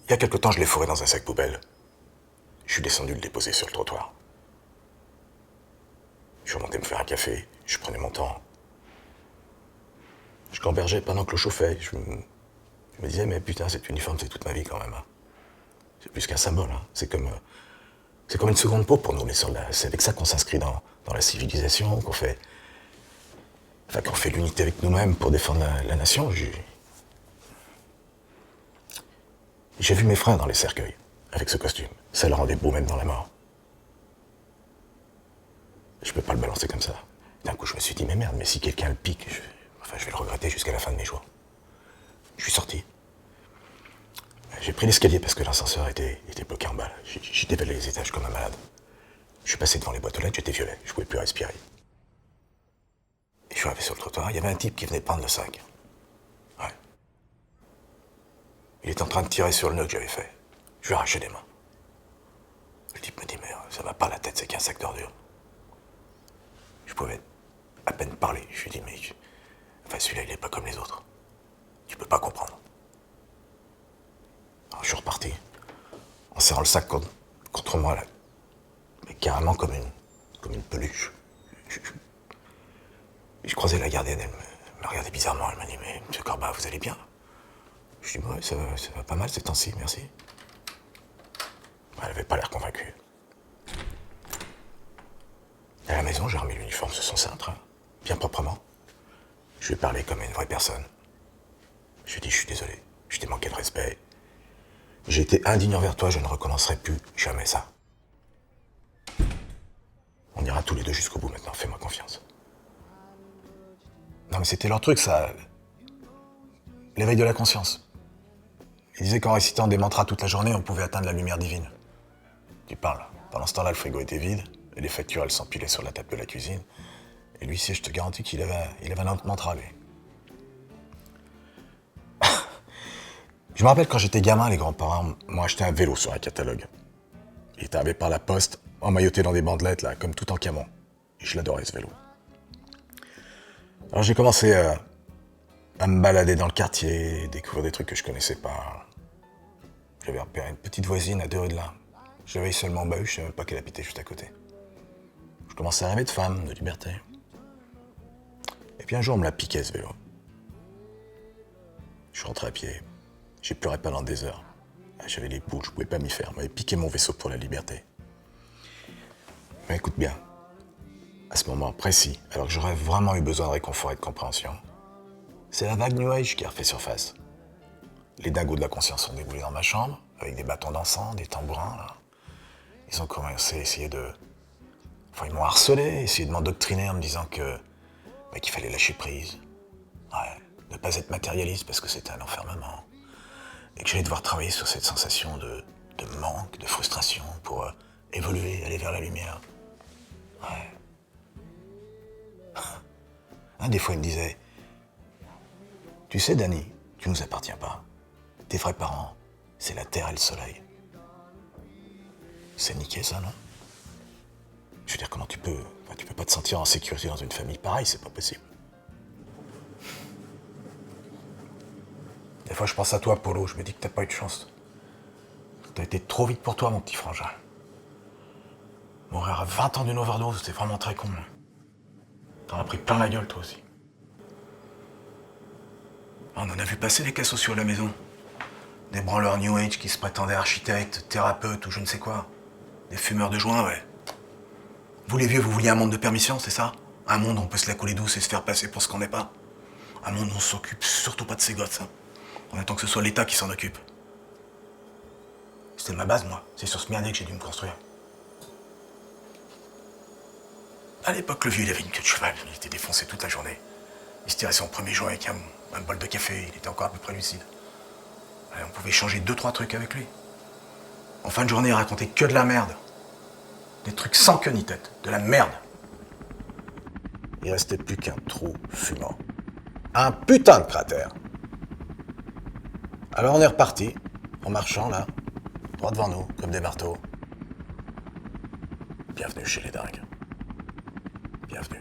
Il y a quelque temps, je l'ai fourré dans un sac poubelle. Je suis descendu le déposer sur le trottoir. Je suis remonté me faire un café, je prenais mon temps. Je gambergeais pendant que l'eau chauffait. Je me disais, mais putain, cet uniforme, c'est toute ma vie quand même. Hein. C'est plus qu'un symbole. Hein. C'est comme une seconde peau pour nous, les soldats. C'est avec ça qu'on s'inscrit dans la civilisation, qu'on fait l'unité avec nous-mêmes pour défendre la nation. J'ai vu mes frères dans les cercueils, avec ce costume. Ça leur rendait beau même dans la mort. Je peux pas le balancer comme ça. D'un coup, je me suis dit, mais merde, mais si quelqu'un le pique, je vais le regretter jusqu'à la fin de mes jours. Je suis sorti. J'ai pris l'escalier parce que l'ascenseur était bloqué en bas. J'ai dévalé les étages comme un malade. Je suis passé devant les boîtes aux lettres, j'étais violet, je pouvais plus respirer. Et je suis arrivé sur le trottoir, il y avait un type qui venait de prendre le sac. Ouais. Il était en train de tirer sur le nœud que j'avais fait. Je lui ai arraché les mains. Le type me dit, mais ça va pas la tête, c'est qu'un sac d'ordures. Je pouvais à peine parler. Je lui ai dit, mais celui-là, il est pas comme les autres. Tu peux pas comprendre. Alors, je suis reparti, en serrant le sac contre moi, là. Mais carrément comme une peluche. Je croisais la gardienne, elle me regardait bizarrement, elle m'a dit, mais monsieur Corbin, vous allez bien? Je dis, ouais, ça va pas mal ces temps-ci, merci. Elle avait pas l'air convaincue. À la maison, j'ai remis l'uniforme sur son cintre, hein, bien proprement. Je lui ai parlé comme à une vraie personne. Je lui ai dit, je suis désolé, je t'ai manqué de respect. J'ai été indigne envers toi, je ne recommencerai plus jamais ça. On ira tous les deux jusqu'au bout maintenant, fais-moi confiance. Non mais c'était leur truc, ça. L'éveil de la conscience. Ils disaient qu'en récitant des mantras toute la journée, on pouvait atteindre la lumière divine. Tu parles. Pendant ce temps-là, le frigo était vide, et les factures, elles s'empilaient sur la table de la cuisine. Et lui, je te garantis qu'il avait un autre mantra, lui. Je me rappelle quand j'étais gamin, les grands-parents m'ont acheté un vélo sur un catalogue. Il était arrivé par la poste, emmailloté dans des bandelettes, là, comme tout en camon. Et je l'adorais, ce vélo. Alors j'ai commencé à me balader dans le quartier, découvrir des trucs que je connaissais pas. J'avais repéré une petite voisine à 2 rues de là. Je l'avais seulement au bahut, je savais même pas qu'elle habitait juste à côté. Je commençais à rêver de femme, de liberté. Et puis un jour, on me l'a piqué, ce vélo. Je suis rentré à pied. J'ai pleuré pendant des heures. J'avais les boules, je pouvais pas m'y faire. On m'avait piqué mon vaisseau pour la liberté. Mais écoute bien, à ce moment précis, alors que j'aurais vraiment eu besoin de réconfort et de compréhension, c'est la vague New Age qui a refait surface. Les dingos de la conscience sont déboulés dans ma chambre, avec des bâtons d'encens, des tambourins, là. Ils ont commencé à essayer de... Enfin, ils m'ont harcelé, essayé de m'endoctriner en me disant qu'il fallait lâcher prise. Ouais, ne pas être matérialiste parce que c'était un enfermement. Et que j'allais devoir travailler sur cette sensation de manque, de frustration pour évoluer, aller vers la lumière. Ouais. Des fois, il me disait, tu sais, Danny, tu nous appartiens pas. Tes vrais parents, c'est la terre et le soleil. C'est niqué, ça, non? Je veux dire, comment tu peux pas te sentir en sécurité dans une famille pareille, c'est pas possible. Des fois, je pense à toi, Polo, je me dis que t'as pas eu de chance. T'as été trop vite pour toi, mon petit frangin. Mourir à 20 ans d'une overdose, c'était vraiment très con. T'en as pris plein la gueule, toi aussi. On en a vu passer des cas sociaux à la maison. Des branleurs New Age qui se prétendaient architectes, thérapeutes ou je ne sais quoi. Des fumeurs de joints, ouais. Vous les vieux, vous vouliez un monde de permission, c'est ça? Un monde où on peut se la couler douce et se faire passer pour ce qu'on n'est pas. Un monde où on s'occupe surtout pas de ses gosses, hein. On attend que ce soit l'État qui s'en occupe. C'était ma base, moi. C'est sur ce merdier que j'ai dû me construire. À l'époque, le vieux, il avait une queue de cheval. Il était défoncé toute la journée. Il se tirait son premier joint avec un bol de café. Il était encore à peu près lucide. On pouvait changer 2-3 trucs avec lui. En fin de journée, il racontait que de la merde. Des trucs sans queue ni tête. De la merde. Il restait plus qu'un trou fumant. Un putain de cratère. Alors on est reparti, en marchant là, droit devant nous, comme des marteaux. Bienvenue chez les dingues. Bienvenue.